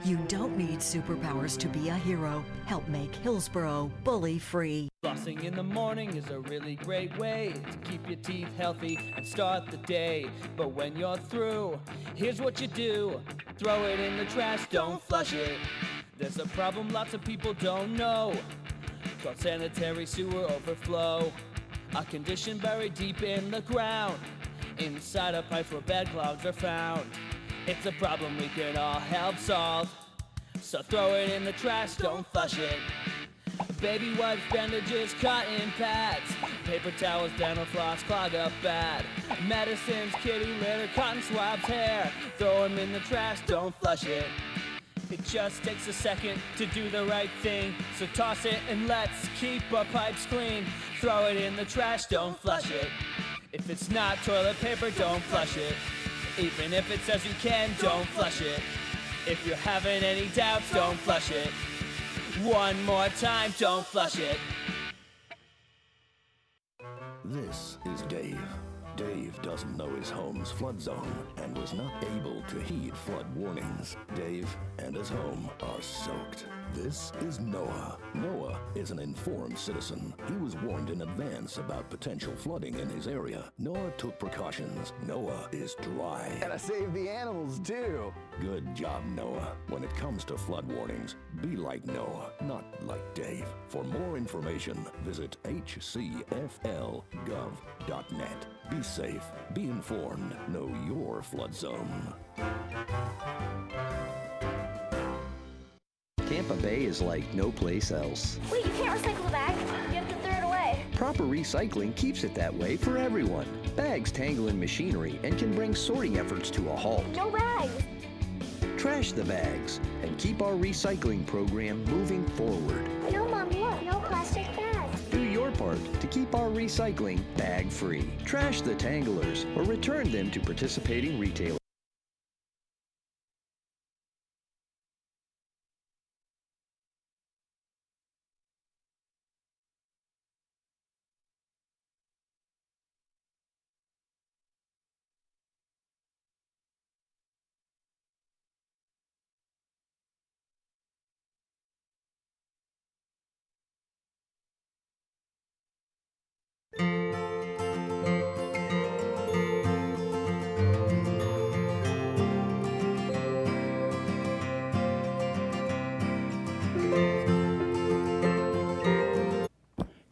You don't need superpowers to be a hero. Help make Hillsborough bully-free. Flossing in the morning is a really great way to keep your teeth healthy and start the day. But when you're through, here's what you do. Throw it in the trash, don't flush it. There's a problem lots of people don't know, called sanitary sewer overflow. A condition buried deep in the ground, inside a pipe where bad clouds are found. It's a problem we can all help solve, so throw it in the trash, don't flush it. Baby wipes, bandages, cotton pads, paper towels, dental floss, clog up bad. Medicines, kitty litter, cotton swabs, hair. Throw them in the trash, don't flush it. It just takes a second to do the right thing, so toss it and let's keep our pipes clean. Throw it in the trash, don't flush it. If it's not toilet paper, don't flush it. Even if it says you can, don't flush it. If you're having any doubts, don't flush it. One more time, don't flush it. This is Dave. Dave doesn't know his home's flood zone and was not able to heed flood warnings. Dave and his home are soaked. This is Noah. Noah is an informed citizen. He was warned in advance about potential flooding in his area. Noah took precautions. Noah is dry. And I saved the animals too. Good job, Noah. When it comes to flood warnings, be like Noah, not like Dave. For more information, visit hcfl.gov.net. Be safe, be informed, know your flood zone. Tampa Bay is like no place else. Wait, you can't recycle the bag? You have to throw it away. Proper recycling keeps it that way for everyone. Bags tangle in machinery and can bring sorting efforts to a halt. No bags. Trash the bags and keep our recycling program moving forward. No, Mom, look, no plastic bags. Do your part to keep our recycling bag-free. Trash the tanglers or return them to participating retailers.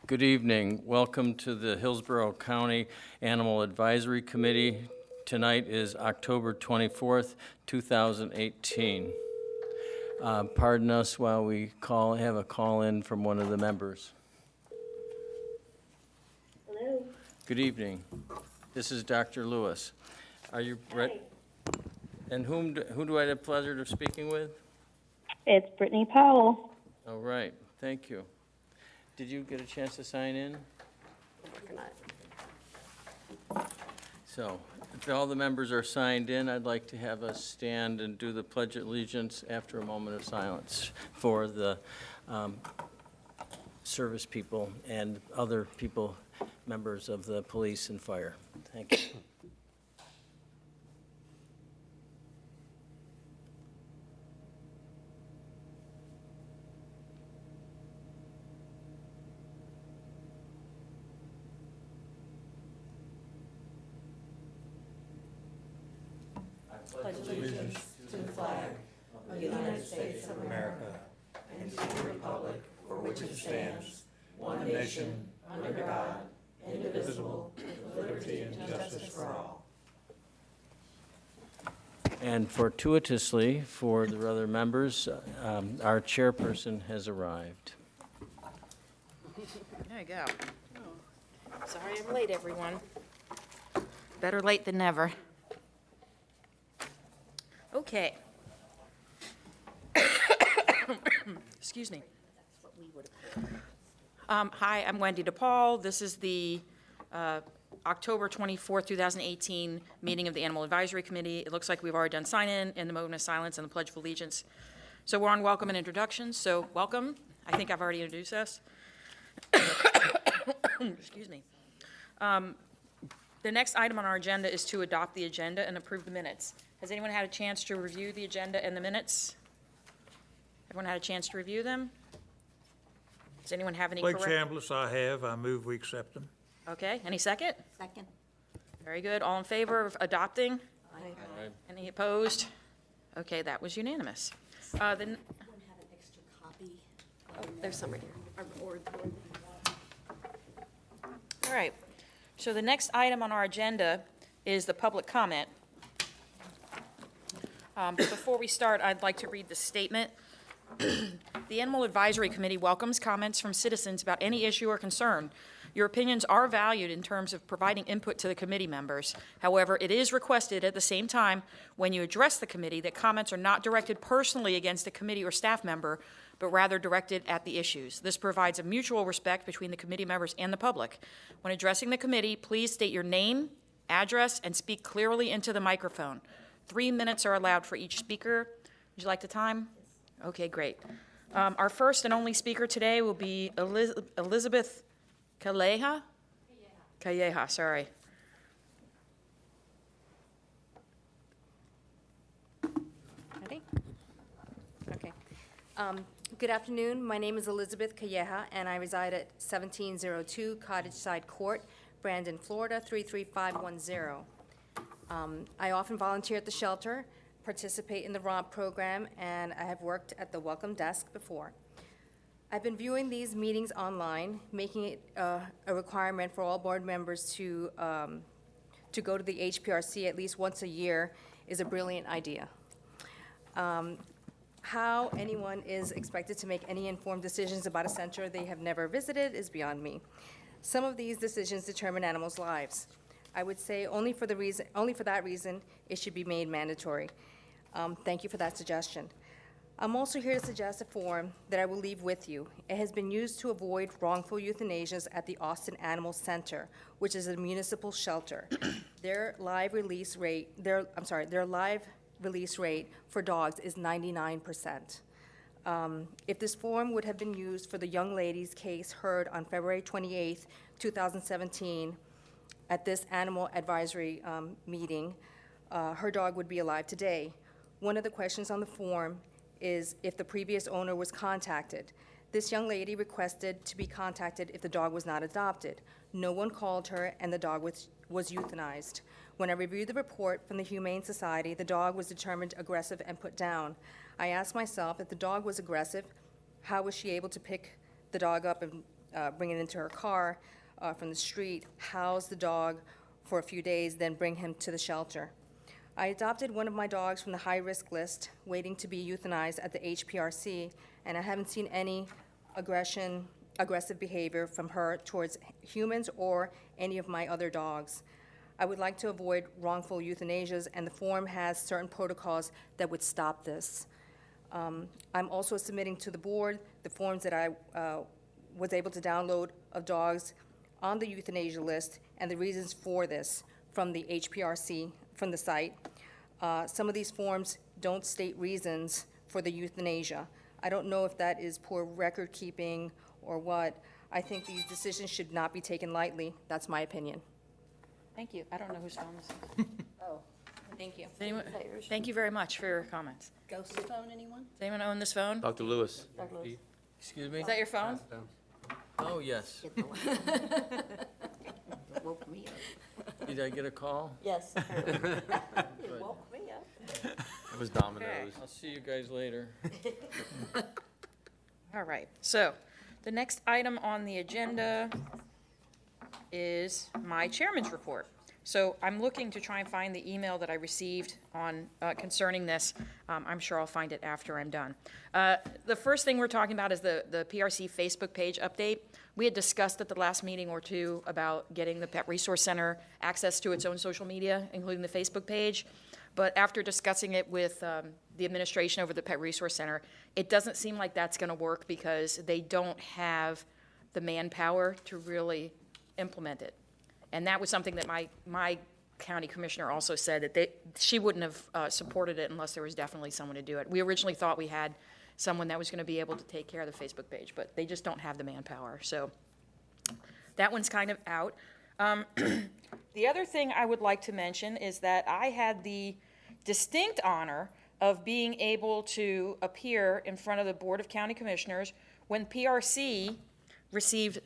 Good evening. Welcome to the Hillsborough County Animal Advisory Committee. Tonight is October 24th, 2018. Pardon us while we have a call in from one of the members. Hello. Good evening. This is Dr. Lewis. Are you ready? And who do I have the pleasure of speaking with? It's Brittany Powell. All right. Thank you. Did you get a chance to sign in? So, if all the members are signed in, I'd like to have us stand and do the Pledge of Allegiance after a moment of silence for the service people and other people, members of the police and fire. Thank you. Pledge allegiance to the flag of the United States of America and to the republic for which it stands, one nation, under God, indivisible, with liberty and justice for all. And fortuitously, for the other members, our chairperson has arrived. There you go. Sorry I'm late, everyone. Better late than never. Okay. Excuse me. Hi, I'm Wendy DePaul. This is the October 24th, 2018 meeting of the Animal Advisory Committee. It looks like we've already done sign-in and the moment of silence and the Pledge of Allegiance. So we're on welcome and introductions. So welcome. I think I've already introduced us. Excuse me. The next item on our agenda is to adopt the agenda and approve the minutes. Has anyone had a chance to review the agenda and the minutes? Everyone had a chance to review them? Does anyone have any Blake correct? Chambliss, I have. I move we accept them. Okay, any second? Second. Very good. All in favor of adopting? Aye. Any opposed? Okay, that was unanimous. Then, Have an extra copy. There's some right here. all right. So the next item on our agenda is the public comment. But before we start, I'd like to read the statement. The Animal Advisory Committee welcomes comments from citizens about any issue or concern. Your opinions are valued in terms of providing input to the committee members. However, it is requested at the same time, when you address the committee, that comments are not directed personally against a committee or staff member, but rather directed at the issues. This provides a mutual respect between the committee members and the public. When addressing the committee, please state your name, address, and speak clearly into the microphone. 3 minutes are allowed for each speaker. Would you like the time? Okay, great. Our first and only speaker today will be Elizabeth Calleja? Calleja, sorry. Ready? Okay. Good afternoon. My name is Elizabeth Calleja, and I reside at 1702 Cottage Side Court, Brandon, Florida, 33510. I often volunteer at the shelter, participate in the ROMP program, and I have worked at the welcome desk before. I've been viewing these meetings online, making it a requirement for all board members to go to the HPRC at least once a year is a brilliant idea. How anyone is expected to make any informed decisions about a center they have never visited is beyond me. Some of these decisions determine animals' lives. I would say only for that reason, it should be made mandatory. Thank you for that suggestion. I'm also here to suggest a form that I will leave with you. It has been used to avoid wrongful euthanasias at the Austin Animal Center, which is a municipal shelter. Their live release rate for dogs is 99%. If this form would have been used for the young lady's case heard on February 28th, 2017, at this animal advisory meeting, her dog would be alive today. One of the questions on the form is if the previous owner was contacted. This young lady requested to be contacted if the dog was not adopted. No one called her, and the dog was euthanized. When I reviewed the report from the Humane Society, the dog was determined aggressive and put down. I asked myself, if the dog was aggressive, how was she able to pick the dog up and bring it into her car from the street, house the dog for a few days, then bring him to the shelter? I adopted one of my dogs from the high-risk list, waiting to be euthanized at the HPRC, and I haven't seen any aggressive behavior from her towards humans or any of my other dogs. I would like to avoid wrongful euthanasias, and the form has certain protocols that would stop this. I'm also submitting to the board the forms that I was able to download of dogs on the euthanasia list and the reasons for this from the HPRC, from the site. Some of these forms don't state reasons for the euthanasia. I don't know if that is poor record keeping or what. I think these decisions should not be taken lightly. That's my opinion. Thank you. I don't know whose phone this is. Oh, thank you. Thank you very much for your comments. Ghost phone, anyone? Does anyone own this phone? Dr. Lewis. Dr. Lewis. Excuse me? Is that your phone? Oh, yes. It woke me up. Did I get a call? Yes. It woke me up. It was Domino's. I'll see you guys later. All right, so the next item on the agenda is my chairman's report. So I'm looking to try and find the email that I received on concerning this. I'm sure I'll find it after I'm done. The first thing we're talking about is the PRC Facebook page update. We had discussed at the last meeting or two about getting the Pet Resource Center access to its own social media, including the Facebook page. But after discussing it with the administration over the Pet Resource Center, it doesn't seem like that's going to work because they don't have the manpower to really implement it. And that was something that my county commissioner also said, that she wouldn't have supported it unless there was definitely someone to do it. We originally thought we had someone that was going to be able to take care of the Facebook page, but they just don't have the manpower. So that one's kind of out. The other thing I would like to mention is that I had the distinct honor of being able to appear in front of the Board of County Commissioners when PRC received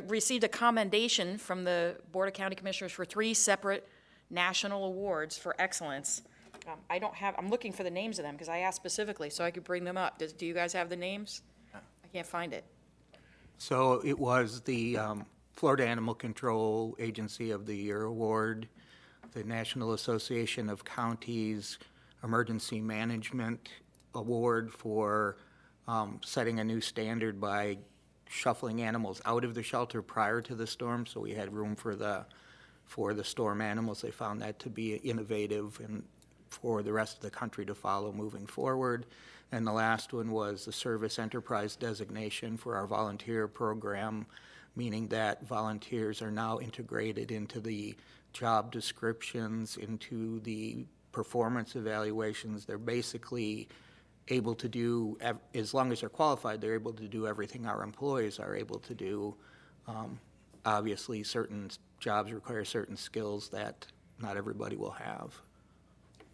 received a commendation from the Board of County Commissioners for 3 separate national awards for excellence. I'm looking for the names of them because I asked specifically so I could bring them up. Do you guys have the names? I can't find it. So it was the Florida Animal Control Agency of the Year Award, the National Association of Counties Emergency Management Award for setting a new standard by shuffling animals out of the shelter prior to the storm, so we had room for the storm animals. They found that to be innovative and for the rest of the country to follow moving forward. And the last one was the Service Enterprise Designation for our volunteer program, meaning that volunteers are now integrated into the job descriptions, into the performance evaluations. They're basically able to do, as long as they're qualified, they're able to do everything our employees are able to do. Obviously, certain jobs require certain skills that not everybody will have.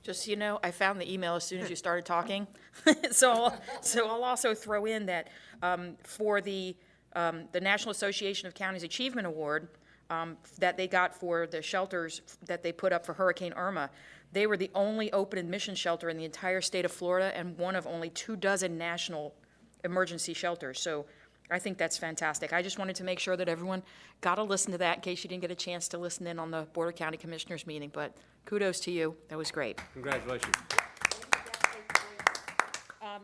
Just so you know, I found the email as soon as you started talking. So I'll also throw in that for the National Association of Counties Achievement Award that they got for the shelters that they put up for Hurricane Irma, they were the only open admission shelter in the entire state of Florida and one of only 24 national emergency shelters. So I think that's fantastic. I just wanted to make sure that everyone got to listen to that in case you didn't get a chance to listen in on the Board of County Commissioners meeting. But kudos to you. That was great. Congratulations.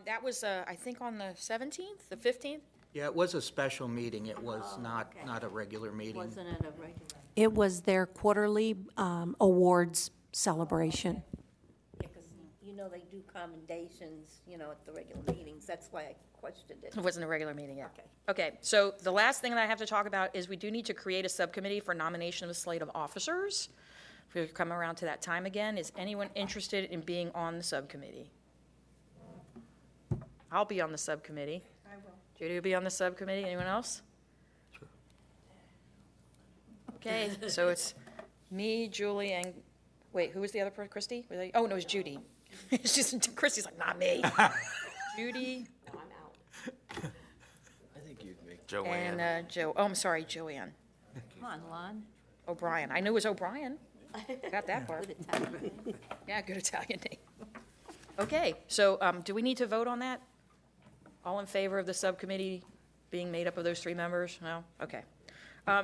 That was, I think, on the 17th, the 15th? Yeah, it was a special meeting. It was not a regular meeting. Wasn't it a regular? It was their quarterly awards celebration. Because, they do commendations, at the regular meetings. That's why I questioned it. It wasn't a regular meeting yet. Okay, so the last thing that I have to talk about is we do need to create a subcommittee for nomination of a slate of officers. We're coming around to that time again. Is anyone interested in being on the subcommittee? I'll be on the subcommittee. I will. Judy will be on the subcommittee. Anyone else? Sure. Okay, so it's me, Julie, and, wait, who was the other person? Christy? Oh, no, it was Judy. It's just, Christy's like, not me. Judy. No, I'm out. I think you'd make And Joe, I'm sorry, Joanne. Come on, Lon. O'Brien. I knew it was O'Brien. Got that part. Good Italian name. Yeah, good Italian name. Okay, so do we need to vote on that? All in favor of the subcommittee being made up of those 3 members? No? Okay.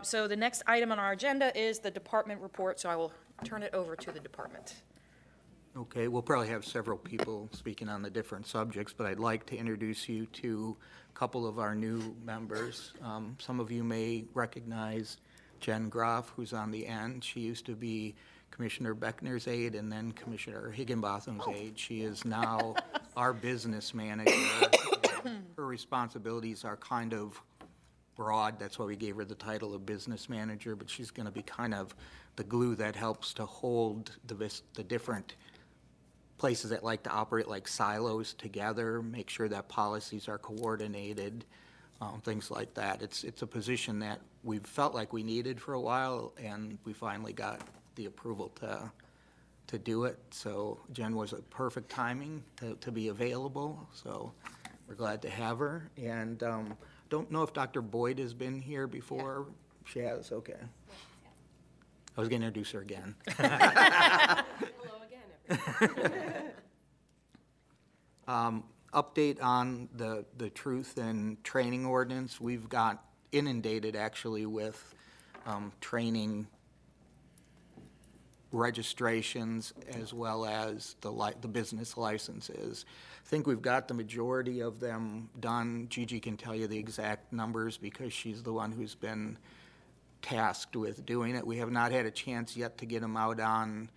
So the next item on our agenda is the department report, so I will turn it over to the department. Okay, we'll probably have several people speaking on the different subjects, but I'd like to introduce you to a couple of our new members. Some of you may recognize Jen Groff, who's on the end. She used to be Commissioner Beckner's aide and then Commissioner Higginbotham's aide. She is now our business manager. Her responsibilities are kind of broad. That's why we gave her the title of business manager, but she's going to be kind of the glue that helps to hold the different places that like to operate like silos together, make sure that policies are coordinated, things like that. It's a position that we've felt like we needed for a while, and we finally got the approval to do it. So Jen was a perfect timing to be available, so we're glad to have her. And don't know if Dr. Boyd has been here before. Yeah. She has, okay. I was going to introduce her again. Hello again, everyone. Update on the truth and training ordinance. We've got inundated actually with training registrations as well as the business licenses. I think we've got the majority of them done. Gigi can tell you the exact numbers because she's the one who's been tasked with doing it. We have not had a chance yet to get them out on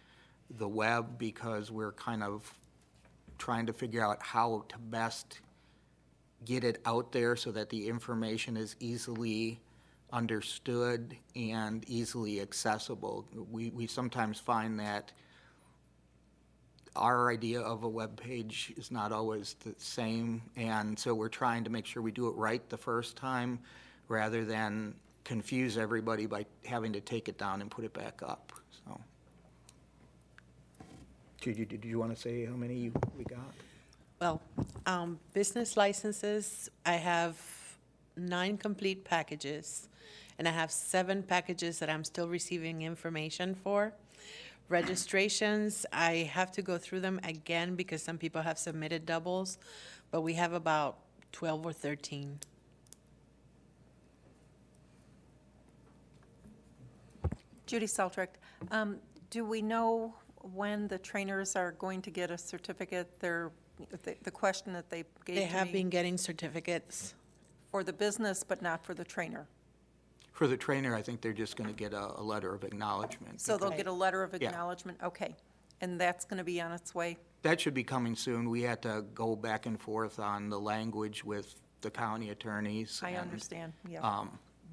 the web because we're kind of trying to figure out how to best get it out there so that the information is easily understood and easily accessible. We sometimes find that our idea of a web page is not always the same, and so we're trying to make sure we do it right the first time rather than confuse everybody by having to take it down and put it back up. So, Judy, did you want to say how many we got? Well, business licenses, I have 9 complete packages, and I have 7 packages that I'm still receiving information for. Registrations, I have to go through them again because some people have submitted doubles, but we have about 12 or 13. Judy Seltrick, do we know when the trainers are going to get a certificate? The question that they gave to me. They have been getting certificates. For the business, but not for the trainer? For the trainer, I think they're just going to get a letter of acknowledgement. So they'll get a letter of Yeah. acknowledgement? Okay. And that's going to be on its way? That should be coming soon. We had to go back and forth on the language with the county attorneys. I and, understand, yeah.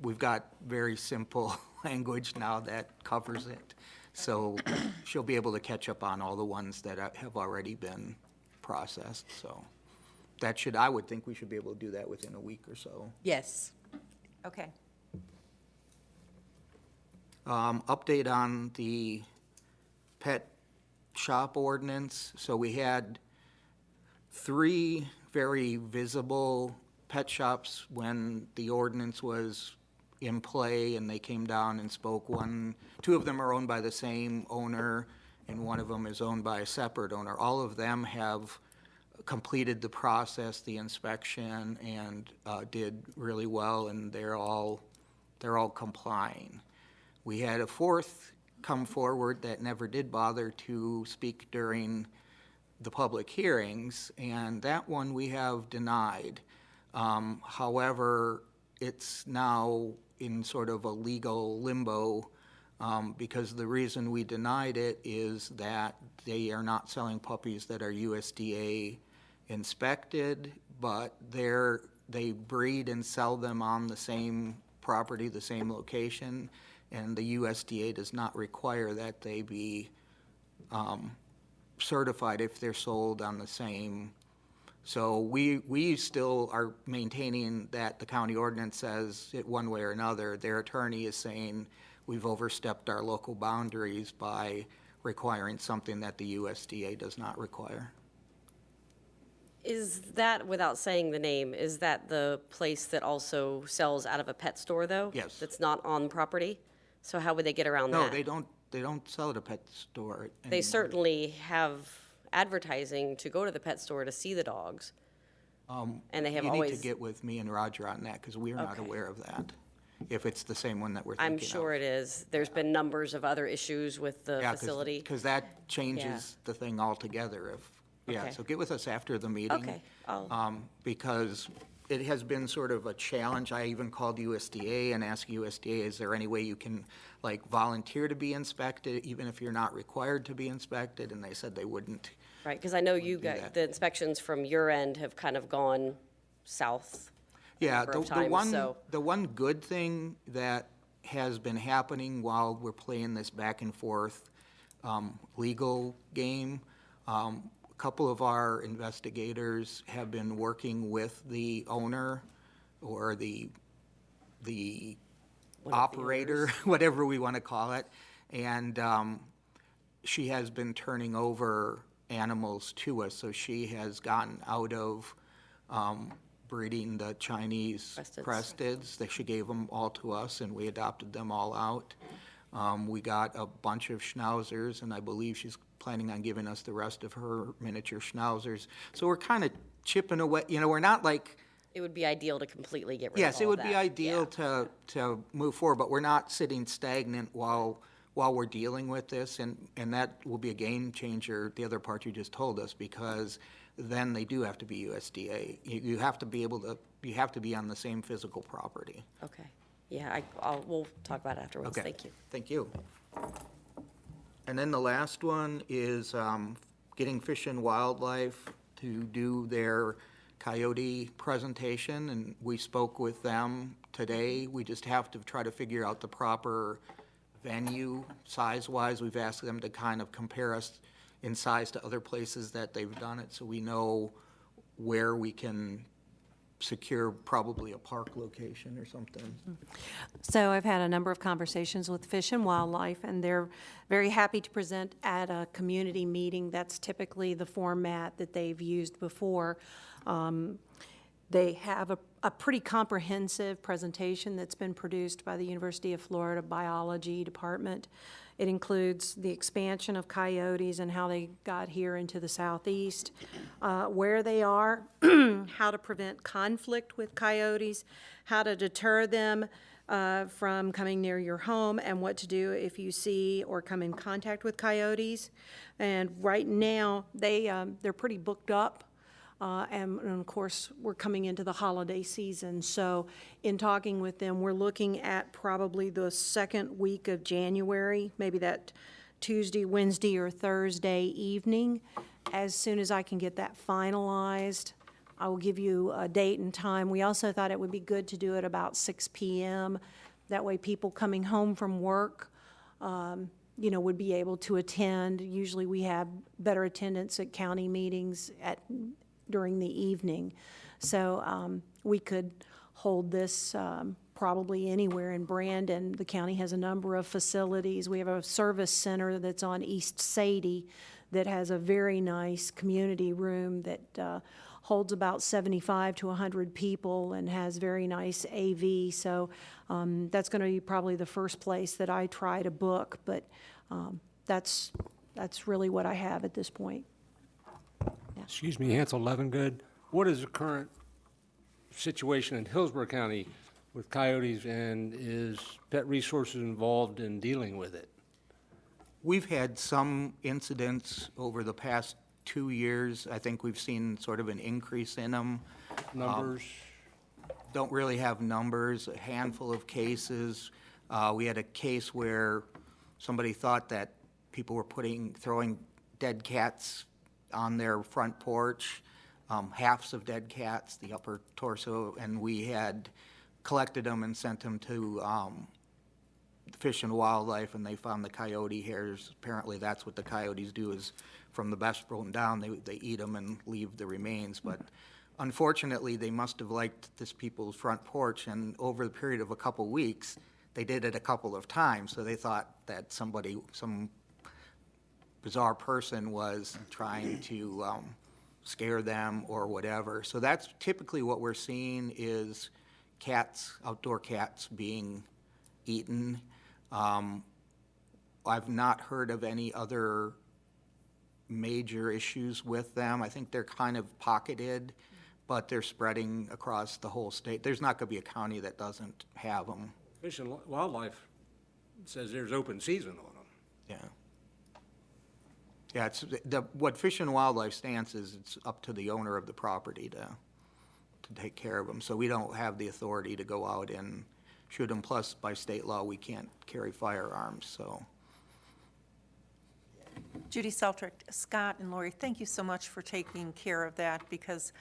We've got very simple language now that covers it. So she'll be able to catch up on all the ones that have already been processed. So that should, I would think we should be able to do that within a week or so. Yes. Okay. Update on the pet shop ordinance. So we had 3 very visible pet shops when the ordinance was in play, and they came down and spoke. 2 of them are owned by the same owner, and one of them is owned by a separate owner. All of them have completed the process, the inspection, and did really well, and they're all complying. We had a 4th come forward that never did bother to speak during the public hearings, and that one we have denied. However, it's now in sort of a legal limbo because the reason we denied it is that they are not selling puppies that are USDA inspected, but they breed and sell them on the same property, the same location, and the USDA does not require that they be certified if they're sold on the same. So we still are maintaining that the county ordinance says it one way or another. Their attorney is saying we've overstepped our local boundaries by requiring something that the USDA does not require. Is that, without saying the name, is that the place that also sells out of a pet store, though? Yes. That's not on property? So how would they get around No, that? they don't sell at a pet store They anymore. certainly have advertising to go to the pet store to see the dogs. And they have You always. need to get with me and Roger on that, because we are not Okay. aware of that, if it's the same one that we're thinking I'm of. sure it is. There's been numbers of other issues with the facility. Because that changes the thing altogether. Okay. So get with us after the meeting. Okay, Because it has been sort of a challenge. I even called USDA and asked USDA, is there any way you can volunteer to be inspected, even if you're not required to be inspected? And they said they wouldn't. Right, because I know you got, the inspections from your end have kind of gone south a Yeah, number of times, so. the one good thing that has been happening while we're playing this back and forth legal game, a couple of our investigators have been working with the owner or the operator, whatever we want to call it, and she has been turning over animals to us, so she has gotten out of breeding the Chinese Cresteds. She gave them all to us, and we adopted them all out. We got a bunch of Schnauzers, and I believe she's planning on giving us the rest of her miniature Schnauzers. So we're kind of chipping away. We're not like... It would be ideal to completely get rid of Yes, it all would of be that. ideal to move forward, but we're not sitting stagnant while we're dealing with this, and that will be a game changer, the other part you just told us, because then they do have to be USDA. You have to be able to, you have to be on the same physical property. Okay, yeah, we'll talk about it afterwards, Okay. thank you. Thank you. And then the last one is getting Fish and Wildlife to do their coyote presentation, and we spoke with them today. We just have to try to figure out the proper venue size-wise. We've asked them to kind of compare us in size to other places that they've done it, so we know where we can secure probably a park location or something. So I've had a number of conversations with Fish and Wildlife, and they're very happy to present at a community meeting. That's typically the format that they've used before. They have a pretty comprehensive presentation that's been produced by the University of Florida Biology Department. It includes the expansion of coyotes and how they got here into the southeast, where they are, how to prevent conflict with coyotes, how to deter them from coming near your home, and what to do if you see or come in contact with coyotes. And right now, they're pretty booked up. And of course, we're coming into the holiday season. So in talking with them, we're looking at probably the second week of January, maybe that Tuesday, Wednesday, or Thursday evening. As soon as I can get that finalized, I will give you a date and time. We also thought it would be good to do it about 6 p.m. That way people coming home from work, would be able to attend. Usually we have better attendance at county meetings during the evening. So we could hold this probably anywhere in Brandon. The county has a number of facilities. We have a service center that's on East Sadie that has a very nice community room that holds about 75 to 100 people and has very nice AV. So that's going to be probably the first place that I try to book, but that's really what I have at this point. Excuse me, Hansel Levengood. What is the current situation in Hillsborough County with coyotes, and is Pet Resources involved in dealing with it? We've had some incidents over the past 2 years. I think we've seen sort of an increase in them. Numbers? Don't really have numbers, a handful of cases. We had a case where somebody thought that people were throwing dead cats on their front porch, halves of dead cats, the upper torso, and we had collected them and sent them to Fish and Wildlife, and they found the coyote hairs. Apparently that's what the coyotes do, is from the breast bone down, they eat them and leave the remains. But unfortunately, they must have liked this people's front porch, and over the period of a couple weeks, they did it a couple of times, so they thought that some bizarre person was trying to scare them or whatever. So that's typically what we're seeing, is cats, outdoor cats being eaten. I've not heard of any other major issues with them. I think they're kind of pocketed, but they're spreading across the whole state. There's not going to be a county that doesn't have them. Fish and Wildlife says there's open season on them. Yeah. Yeah, what Fish and Wildlife stands is it's up to the owner of the property to take care of them. So we don't have the authority to go out and shoot them. Plus, by state law, we can't carry firearms, so. Judy Seltrick, Scott and Lori, thank you so much for taking care of that, because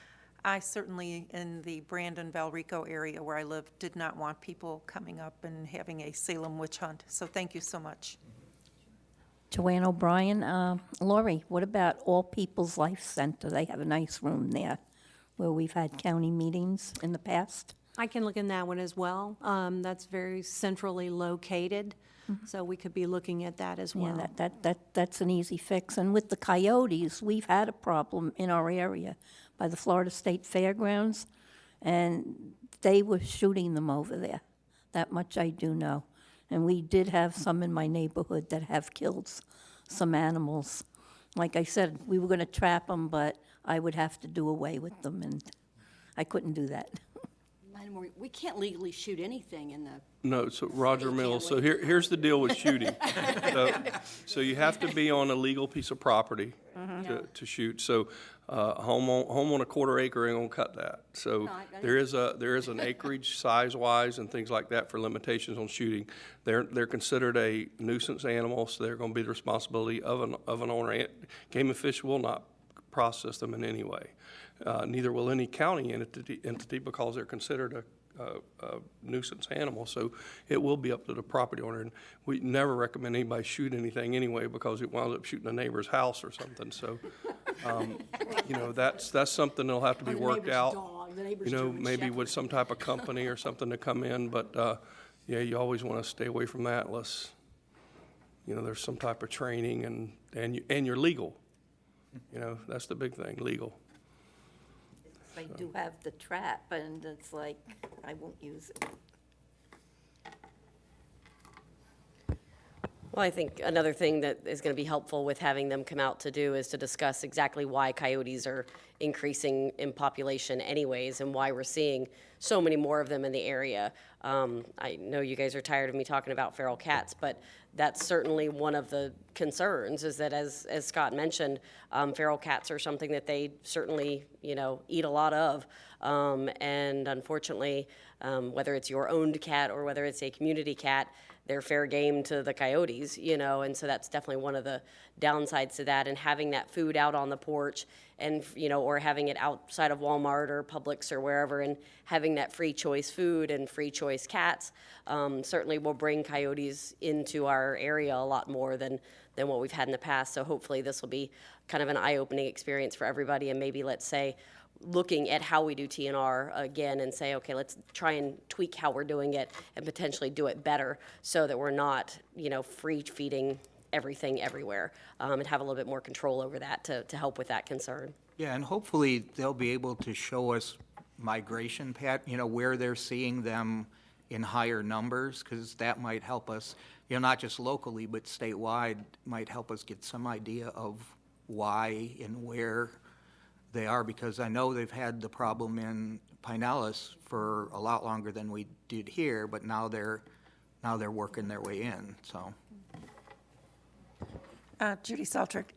I certainly, in the Brandon, Valrico area where I live, did not want people coming up and having a Salem witch hunt. So thank you so much. Joanne O'Brien, Lori, what about All People's Life Center? They have a nice room there where we've had county meetings in the past. I can look in that one as well. That's very centrally located, so we could be looking at that as well. Yeah, that's an easy fix. And with the coyotes, we've had a problem in our area by the Florida State Fairgrounds, and they were shooting them over there. That much I do know. And we did have some in my neighborhood that have killed some animals. Like I said, we were going to trap them, but I would have to do away with them, and I couldn't do that. We can't legally shoot anything in the... No, so Roger Mills, so here's the deal with shooting. So you have to be on a legal piece of property to shoot. So home on a quarter acre ain't gonna cut that. So there is an acreage size-wise and things like that for limitations on shooting. They're considered a nuisance animal, so they're gonna be the responsibility of an owner. Game and Fish will not process them in any way. Neither will any county entity because they're considered a nuisance animal. So it will be up to the property owner. And we never recommend anybody shoot anything anyway because it winds up shooting a neighbor's house or something. So, that's something that'll have to be worked out. the neighbors you know, German maybe Shepherd. with some type of company or something to come in, but, yeah, you always want to stay away from that unless, you know, there's some type of training and you're legal. You know, that's the big thing, legal. They do have the trap, and it's like, I won't use it. Well, I think another thing that is going to be helpful with having them come out to do is to discuss exactly why coyotes are increasing in population anyways, and why we're seeing so many more of them in the area. I know you guys are tired of me talking about feral cats, but that's certainly one of the concerns, is that as Scott mentioned, feral cats are something that they certainly, you know, eat a lot of. And unfortunately, whether it's your owned cat or whether it's a community cat, they're fair game to the coyotes, you know, and so that's definitely one of the downsides to that. And having that food out on the porch and, you know, or having it outside of Walmart or Publix or wherever, and having that free choice food and free choice cats certainly will bring coyotes into our area a lot more than what we've had in the past. So hopefully this will be kind of an eye-opening experience for everybody, and maybe, let's say, looking at how we do TNR again and say, okay, let's try and tweak how we're doing it and potentially do it better so that we're not, you know, free feeding everything everywhere, and have a little bit more control over that to help with that concern. Yeah, and hopefully they'll be able to show us migration you know, where they're seeing them in higher numbers, because that might help us, you know, not just locally, but statewide, might help us get some idea of why and where they are, because I know they've had the problem in Pinellas for a lot longer than we did here, but now they're working their way in, so. Judy Seltrick,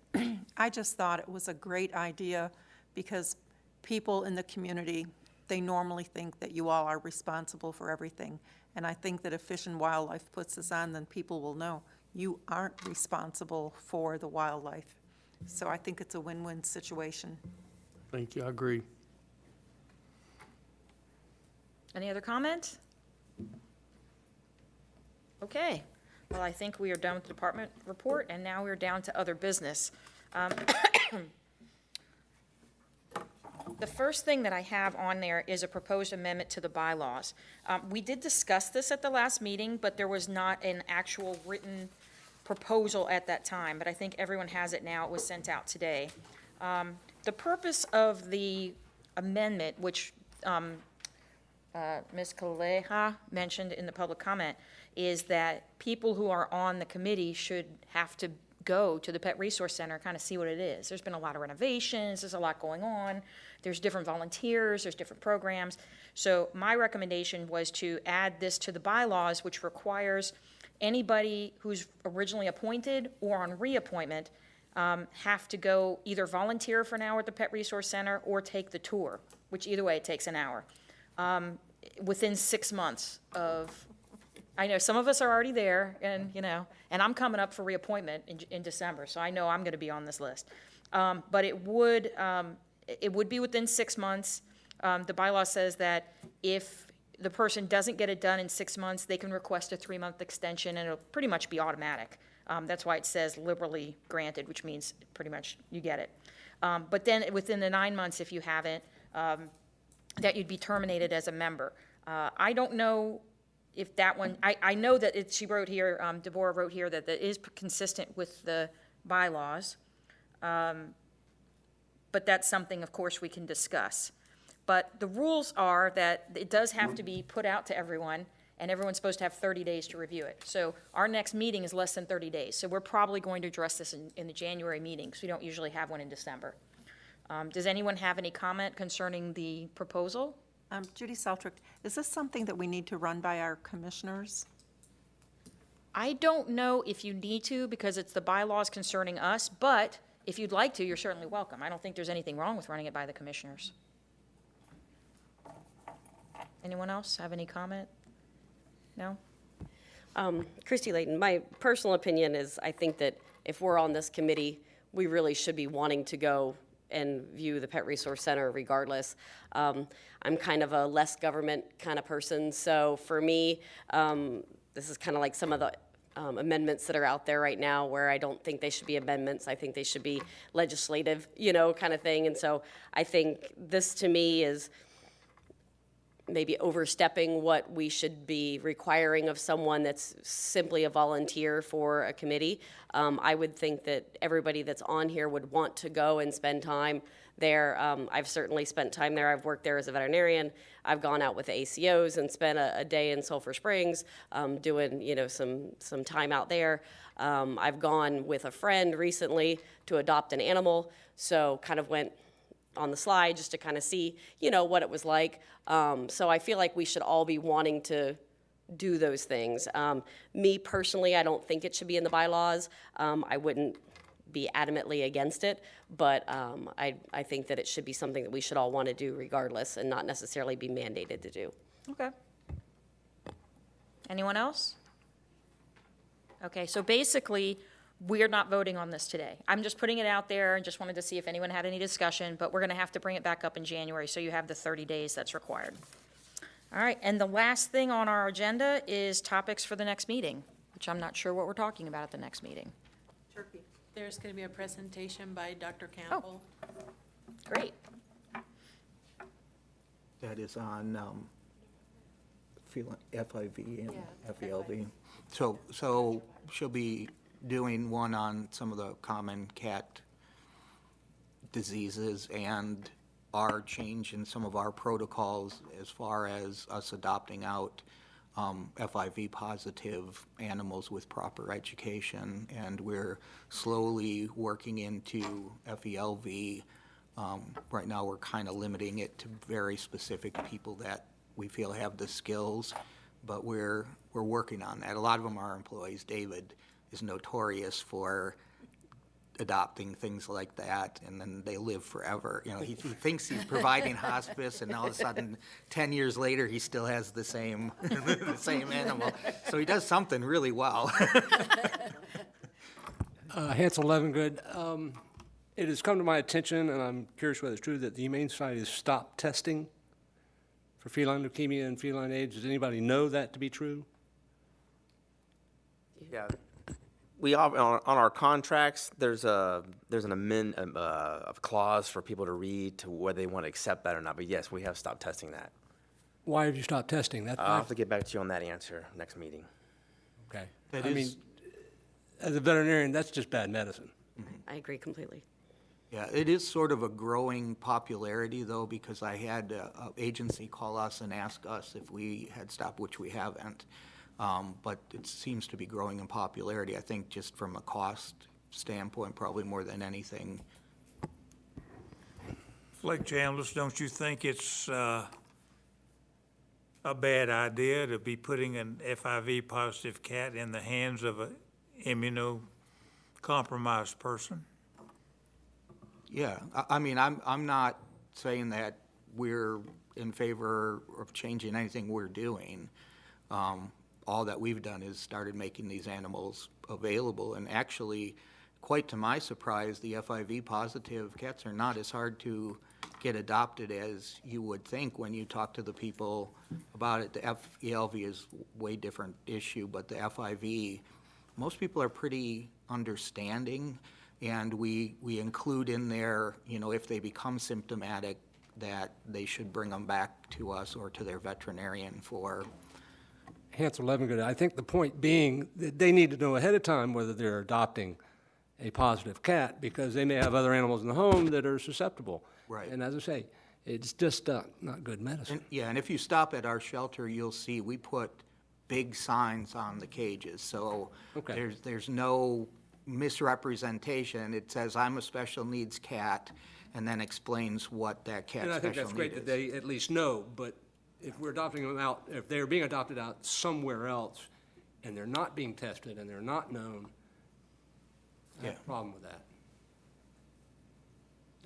I just thought it was a great idea because people in the community, they normally think that you all are responsible for everything. And I think that if Fish and Wildlife puts this on, then people will know you aren't responsible for the wildlife. So I think it's a win-win situation. Thank you, I agree. Any other comments? Okay. Well, I think we are done with the department report, and now we're down to other business. The first thing that I have on there is a proposed amendment to the bylaws. We did discuss this at the last meeting, but there was not an actual written proposal at that time, but I think everyone has it now. It was sent out today. The purpose of the amendment, which Ms. Kaleha mentioned in the public comment, is that people who are on the committee should have to go to the Pet Resource Center, kind of see what it is. There's been a lot of renovations, there's a lot going on, there's different volunteers, there's different programs. So my recommendation was to add this to the bylaws, which requires anybody who's originally appointed or on reappointment have to go either volunteer for an hour at the Pet Resource Center or take the tour, which either way it takes an hour, within 6 months of, I know some of us are already there, and, you know, and I'm coming up for reappointment in December, so I know I'm going to be on this list. But it would be within 6 months. The bylaw says that if the person doesn't get it done in 6 months, they can request a 3-month extension, and it'll pretty much be automatic. That's why it says liberally granted, which means pretty much you get it. But then within the 9 months, if you haven't, that you'd be terminated as a member. I don't know if that one, I know that she wrote here, Deborah wrote here that that is consistent with the bylaws. But that's something, of course, we can discuss. But the rules are that it does have to be put out to everyone, and everyone's supposed to have 30 days to review it. So our next meeting is less than 30 days. So we're probably going to address this in the January meeting, because we don't usually have one in December. Does anyone have any comment concerning the proposal? Judy Seltrick, is this something that we need to run by our commissioners? I don't know if you need to, because it's the bylaws concerning us, but if you'd like to, you're certainly welcome. I don't think there's anything wrong with running it by the commissioners. Anyone else have any comment? No? Christy Layton, my personal opinion is I think that if we're on this committee, we really should be wanting to go and view the Pet Resource Center regardless. I'm kind of a less government kind of person, so for me, this is kind of like some of the amendments that are out there right now where I don't think they should be amendments. I think they should be legislative, you know, kind of thing. And so I think this to me is maybe overstepping what we should be requiring of someone that's simply a volunteer for a committee. I would think that everybody that's on here would want to go and spend time there. I've certainly spent time there. I've worked there as a veterinarian. I've gone out with the ACOs and spent a day in Sulphur Springs doing, some time out there. I've gone with a friend recently to adopt an animal, so kind of went on the slide just to kind of see, what it was like. So I feel like we should all be wanting to do those things. Me personally, I don't think it should be in the bylaws. I wouldn't be adamantly against it, but I think that it should be something that we should all want to do regardless and not necessarily be mandated to do. Okay. Anyone else? Okay, so basically, we're not voting on this today. I'm just putting it out there and just wanted to see if anyone had any discussion, but we're going to have to bring it back up in January, so you have the 30 days that's required. All right, and the last thing on our agenda is topics for the next meeting, which I'm not sure what we're talking about at the next meeting. Turkey. There's going to be a presentation by Dr. Campbell. Great. That is on FIV and FELV. So she'll be doing one on some of the common cat diseases and our change in some of our protocols as far as us adopting out FIV positive animals with proper education, and we're slowly working into FELV. Right now we're kind of limiting it to very specific people that we feel have the skills, but we're working on that. A lot of them are employees. David is notorious for adopting things like that, and then they live forever. He thinks he's providing hospice, and all of a sudden, 10 years later, he still has the same animal. So he does something really well. Hansel Levengood, it has come to my attention, and I'm curious whether it's true, that the Humane Society has stopped testing for feline leukemia and feline AIDS. Does anybody know that to be true? Yeah. We on our contracts, there's a clause for people to read to whether they want to accept that or not. But yes, we have stopped testing that. Why have you stopped testing? I'll have to get back to you on that answer next meeting. Okay. I mean, as a veterinarian, that's just bad medicine. I agree completely. Yeah, it is sort of a growing popularity, though, because I had an agency call us and ask us if we had stopped, which we haven't. But it seems to be growing in popularity, I think, just from a cost standpoint, probably more than anything. Flake Chambliss, don't you think it's a bad idea to be putting an FIV positive cat in the hands of an immunocompromised person? Yeah, I mean, I'm not saying that we're in favor of changing anything we're doing. All that we've done is started making these animals available, and actually, quite to my surprise, the FIV positive cats are not as hard to get adopted as you would think when you talk to the people about it. The FELV is a way different issue, but the FIV, most people are pretty understanding, and we include in there, if they become symptomatic, that they should bring them back to us or to their veterinarian for. Hansel Levengood, I think the point being that they need to know ahead of time whether they're adopting a positive cat, because they may have other animals in the home that are susceptible. Right. And as I say, it's just not good medicine. And if you stop at our shelter, you'll see we put big signs on the cages. So there's no misrepresentation. It says, I'm a special needs cat, and then explains what that cat's special need is. And I think that's great that they at least know, but if we're adopting them out, if they're being adopted out somewhere else, and they're not being tested and they're not known, I have a problem with that.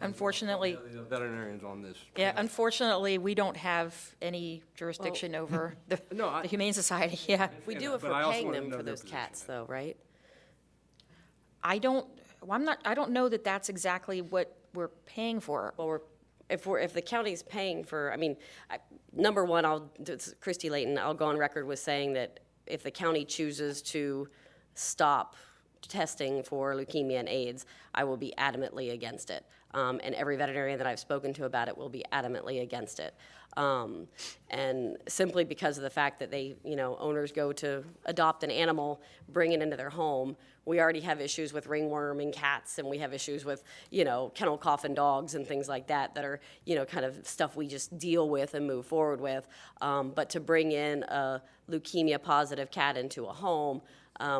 Unfortunately. The veterinarians on this. Yeah, unfortunately, we don't have any jurisdiction over the Humane Society, yeah. We do if we're paying them for those cats, though, right? I don't know that that's exactly what we're paying for. Well, if the county's paying for, number one, Christy Layton, I'll go on record with saying that if the county chooses to stop testing for leukemia and AIDS, I will be adamantly against it. And every veterinarian that I've spoken to about it will be adamantly against it. And simply because of the fact that they, owners go to adopt an animal, bring it into their home. We already have issues with ringworm in cats, and we have issues with, kennel cough in dogs and things like that are, kind of stuff we just deal with and move forward with. But to bring in a leukemia-positive cat into a home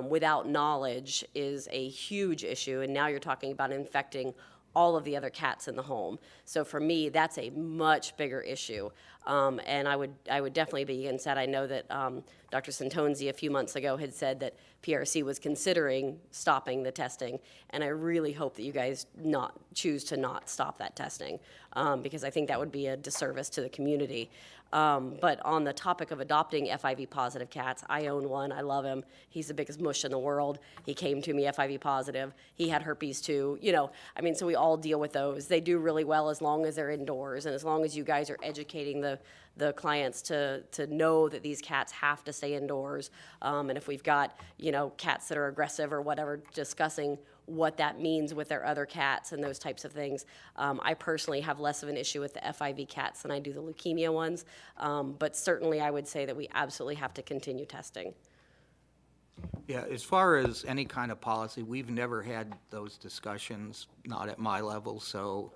without knowledge is a huge issue, and now you're talking about infecting all of the other cats in the home. So for me, that's a much bigger issue. And I would definitely be against that. I know that Dr. Santonzi a few months ago had said that PRC was considering stopping the testing, and I really hope that you guys choose to not stop that testing, because I think that would be a disservice to the community. But on the topic of adopting FIV positive cats, I own one. I love him. He's the biggest mush in the world. He came to me FIV positive. He had herpes too. So we all deal with those. They do really well as long as they're indoors, and as long as you guys are educating the clients to know that these cats have to stay indoors. And if we've got, cats that are aggressive or whatever, discussing what that means with their other cats and those types of things. I personally have less of an issue with the FIV cats than I do the leukemia ones, but certainly I would say that we absolutely have to continue testing. Yeah, as far as any kind of policy, we've never had those discussions, not at my level, so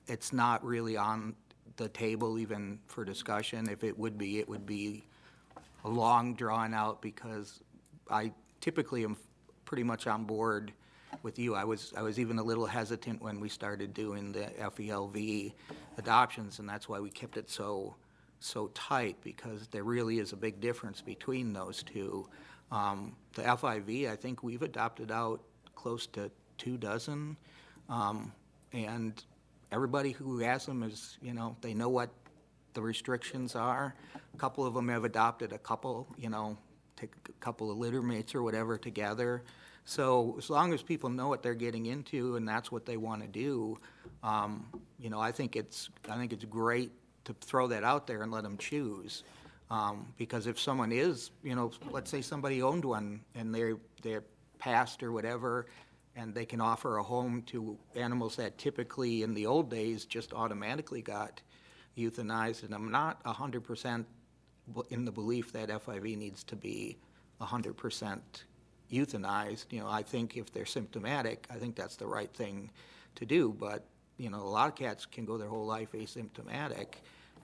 it's not really on the table even for discussion. If it would be a long drawn out, because I typically am pretty much on board with you. I was even a little hesitant when we started doing the FELV adoptions, and that's why we kept it so tight, because there really is a big difference between those two. The FIV, I think we've adopted out close to 24, and everybody who has them is, they know what the restrictions are. A couple of them have adopted a couple, take a couple of litter mates or whatever together. So as long as people know what they're getting into and that's what they want to do, I think it's great to throw that out there and let them choose. Because if someone is, let's say somebody owned one and they're passed or whatever, and they can offer a home to animals that typically in the old days just automatically got euthanized, and I'm not 100% in the belief that FIV needs to be 100% euthanized. I think if they're symptomatic, I think that's the right thing to do, but a lot of cats can go their whole life asymptomatic,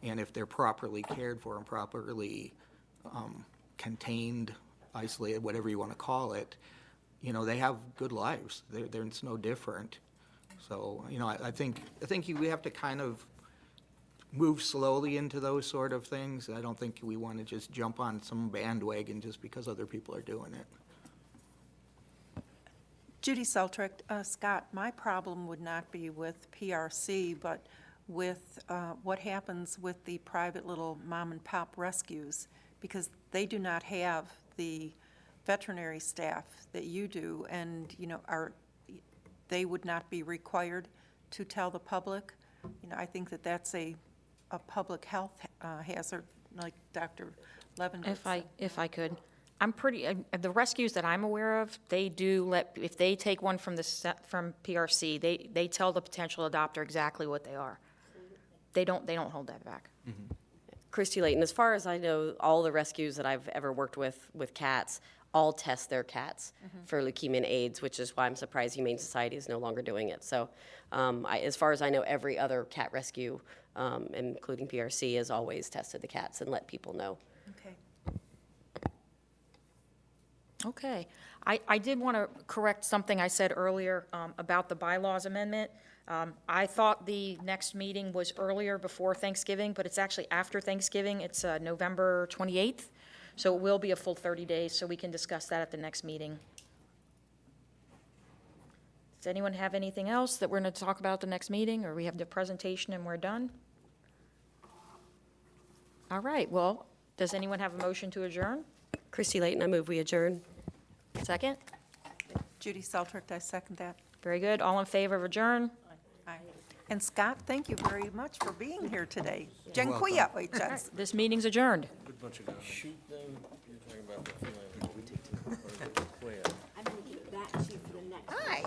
and if they're properly cared for and properly contained, isolated, whatever you want to call it, they have good lives. It's no different. So, I think we have to kind of move slowly into those sort of things. I don't think we want to just jump on some bandwagon just because other people are doing it. Judy Seltrick, Scott, my problem would not be with PRC, but with what happens with the private little mom and pop rescues, because they do not have the veterinary staff that you do, and they would not be required to tell the public. I think that that's a public health hazard, like Dr. Levin would say. If I could, the rescues that I'm aware of, they do if they take one from PRC, they tell the potential adopter exactly what they are. They don't hold that back. Mm-hmm. Christy Layton, as far as I know, all the rescues that I've ever worked with cats all test their cats for leukemia and AIDS, which is why I'm surprised Humane Society is no longer doing it. So as far as I know, every other cat rescue, including PRC, has always tested the cats and let people know. Okay. I did want to correct something I said earlier about the bylaws amendment. I thought the next meeting was earlier before Thanksgiving, but it's actually after Thanksgiving. It's November 28th, so it will be a full 30 days, so we can discuss that at the next meeting. Does anyone have anything else that we're going to talk about at the next meeting, or we have the presentation and we're done? All right, well, does anyone have a motion to adjourn? Christy Layton, I move we adjourn. Second? Judy Seltrick, I second that. Very good. All in favor of adjourn? Aye. And Scott, thank you very much for being here today. You're welcome. Dziękuję, ojciec. This meeting's adjourned. Good bunch of guys. Shoot them, you're talking about the I'm going to give it back to you. Hi.